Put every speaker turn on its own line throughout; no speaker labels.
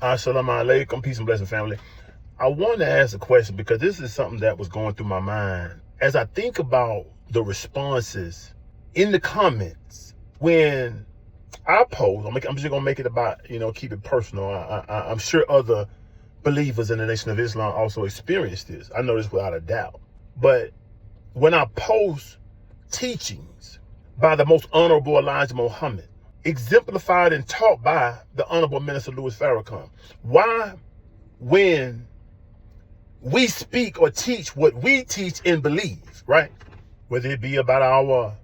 Assalamu alaikum, peace and blessing, family. I want to ask a question because this is something that was going through my mind as I think about the responses in the comments when I post. I'm just gonna make it about, keep it personal. I'm sure other believers in the Nation of Islam also experience this. I know this without a doubt. But when I post teachings by the most honorable Elijah Muhammad, exemplified and taught by the Honorable Minister Louis Farrakhan, why, when we speak or teach what we teach and believe, right? Whether it be about our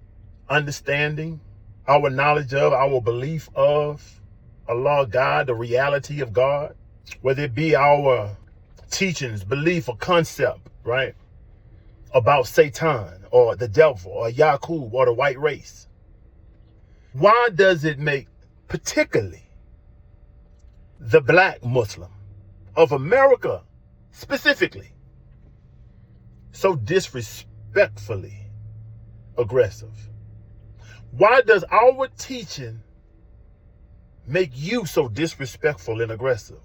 understanding, our knowledge of, our belief of Allah, God, the reality of God, whether it be our teachings, belief or concept, right? About Satan or the devil or Yaqub or the white race. Why does it make particularly the black Muslim of America specifically so disrespectfully aggressive? Why does our teaching make you so disrespectful and aggressive?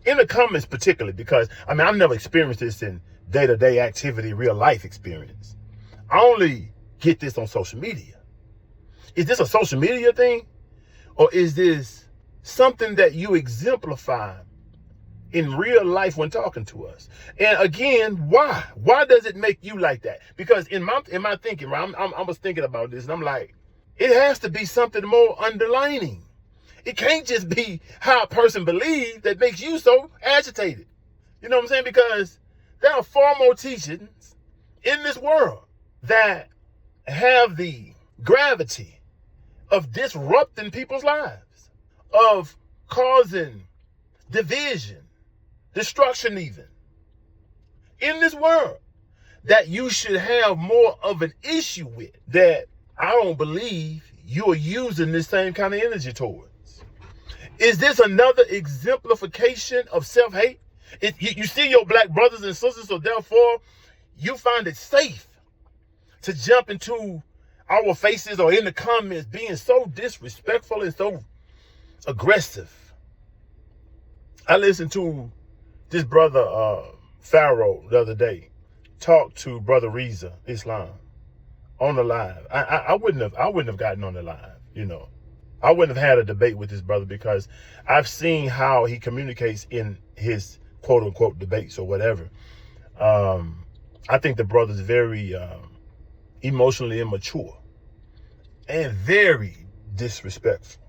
In the comments particularly, because I've never experienced this in day-to-day activity, real life experience. I only get this on social media. Is this a social media thing? Or is this something that you exemplify in real life when talking to us? And again, why? Why does it make you like that? Because in my thinking, right, I was thinking about this and I'm like, it has to be something more underlining. It can't just be how a person believes that makes you so agitated. You know what I'm saying? Because there are far more teachings in this world that have the gravity of disrupting people's lives, of causing division, destruction even, in this world, that you should have more of an issue with, that I don't believe you are using this same kind of energy towards. Is this another exemplification of self-hate? You see your black brothers and sisters, so therefore you find it safe to jump into our faces or in the comments being so disrespectful and so aggressive. I listened to this brother Pharaoh the other day talk to brother Reza Islam on the live. I wouldn't have gotten on the live, I wouldn't have had a debate with this brother because I've seen how he communicates in his quote unquote debates or whatever. I think the brother's very emotionally immature and very disrespectful.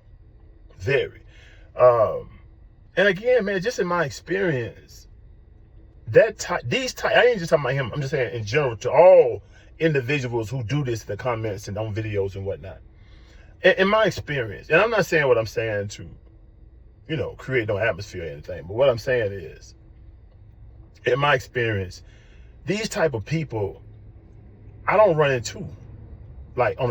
Very. And again, man, just in my experience, I ain't just talking about him, I'm just saying in general to all individuals who do this in the comments and on videos and whatnot. In my experience, and I'm not saying what I'm saying to, create no atmosphere or anything, but what I'm saying is, in my experience, these type of people, I don't run into, like I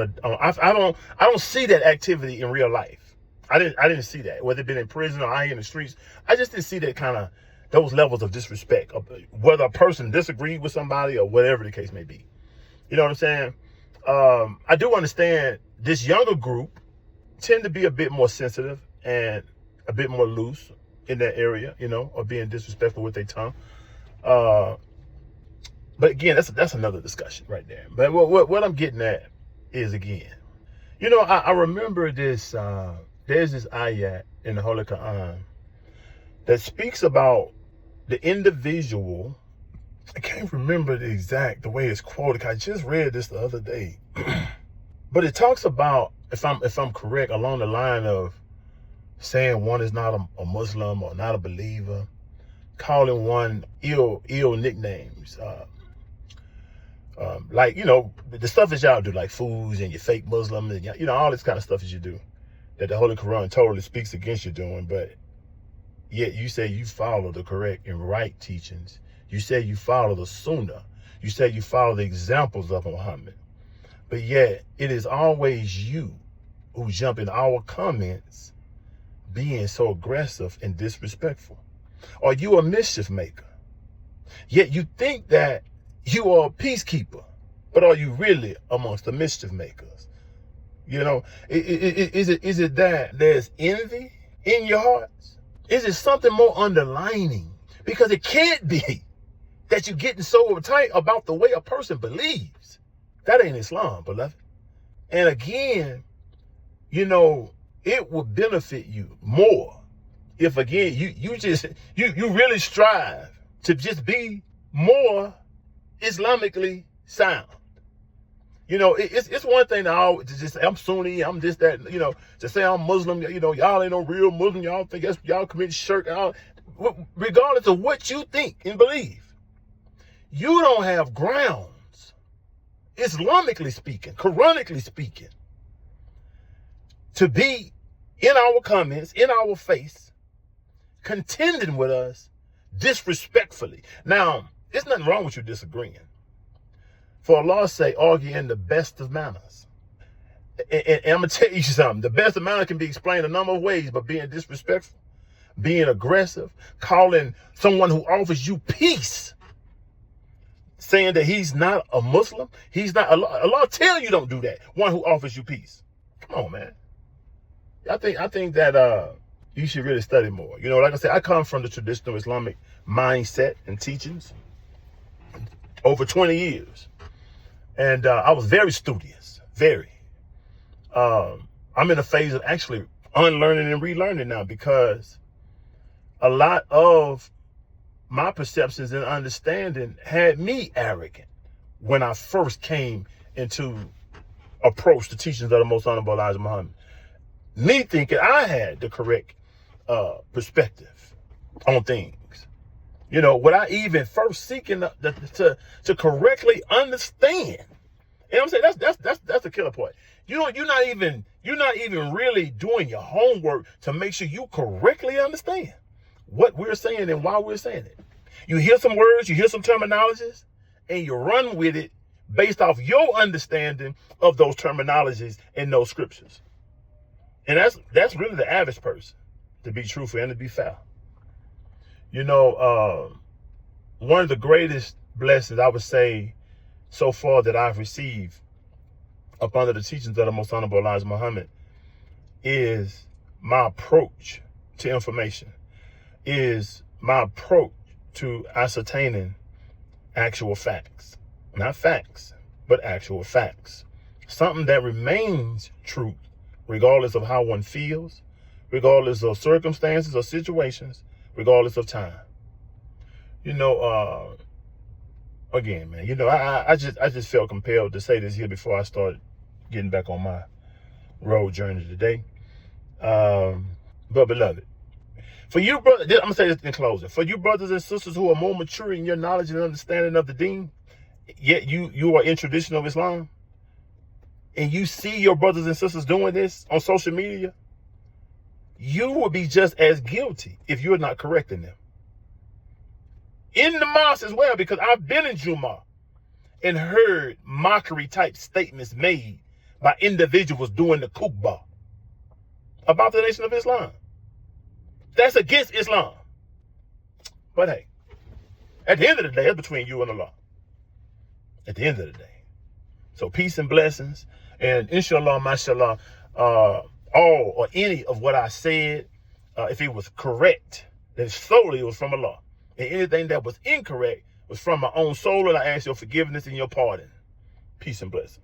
don't see that activity in real life. I didn't see that, whether it been in prison or out here in the streets. I just didn't see that kind of, those levels of disrespect, whether a person disagreed with somebody or whatever the case may be. You know what I'm saying? I do understand this younger group tend to be a bit more sensitive and a bit more loose in that area, of being disrespectful with their tongue. But again, that's another discussion right there. But what I'm getting at is, again, I remember this, there's this ayat in the Holy Qur'an that speaks about the individual. I can't remember the way it's quoted. I just read this the other day. But it talks about, if I'm correct, along the line of saying one is not a Muslim or not a believer, calling one ill nicknames, like, the stuff that y'all do, like fools and your fake Muslim and, all this kind of stuff that you do, that the Holy Quran totally speaks against you doing, but yet you say you follow the correct and right teachings. You say you follow the Sunnah. You say you follow the examples of Muhammad. But yet, it is always you who jump in our comments being so aggressive and disrespectful. Are you a mischief maker? Yet you think that you are a peacekeeper, but are you really amongst the mischief makers? Is it that there's envy in your hearts? Is it something more underlining? Because it can't be that you're getting so uptight about the way a person believes. That ain't Islam, beloved. And again, you know, it would benefit you more if, again, you really strive to just be more Islamically sound. You know, it's one thing to just say I'm Sunni, I'm this, that, you know, to say I'm Muslim, you know, y'all ain't no real Muslim, y'all think y'all commit shirk, regardless of what you think and believe. You don't have grounds, Islamically speaking, Quranically speaking, to be in our comments, in our face, contending with us disrespectfully. Now, there's nothing wrong with you disagreeing. For Allah's sake, argue in the best of manners. And I'm going to tell you something. The best of manners can be explained a number of ways, but being disrespectful, being aggressive, calling someone who offers you peace, saying that he's not a Muslim, he's not, Allah tell you don't do that, one who offers you peace. Come on, man. I think that you should really study more. You know, like I said, I come from the traditional Islamic mindset and teachings over 20 years. And I was very studious, very. I'm in a phase of actually unlearning and relearning now, because a lot of my perceptions and understanding had me arrogant when I first came into approach the teachings of the most honorable Elijah Muhammad. Me thinking I had the correct perspective on things. You know, without even first seeking to correctly understand. You know what I'm saying? That's the killer part. You're not even really doing your homework to make sure you correctly understand what we're saying and why we're saying it. You hear some words, you hear some terminologies, and you run with it based off your understanding of those terminologies in those scriptures. And that's really the average person, to be truthful and to be fair. You know, one of the greatest blessings I would say so far that I've received up under the teachings of the most honorable Elijah Muhammad is my approach to information, is my approach to ascertaining actual facts. Not facts, but actual facts. Something that remains truth, regardless of how one feels, regardless of circumstances or situations, regardless of time. You know, again, man, you know, I just felt compelled to say this here before I started getting back on my road journey today. But beloved, for you, brother, I'm gonna say this in closing. For you brothers and sisters who are more mature in your knowledge and understanding of the deen, yet you are in traditional Islam, and you see your brothers and sisters doing this on social media, you will be just as guilty if you're not correcting them. In the mosque as well, because I've been in Jumu'ah and heard mockery type statements made by individuals doing the khutbah about the Nation of Islam. That's against Islam. But hey, at the end of the day, it's between you and Allah. At the end of the day. So peace and blessings. And inshallah, mashallah, all or any of what I said, if it was correct, then solely it was from Allah. And anything that was incorrect was from my own soul, and I ask your forgiveness and your pardon. Peace and blessings.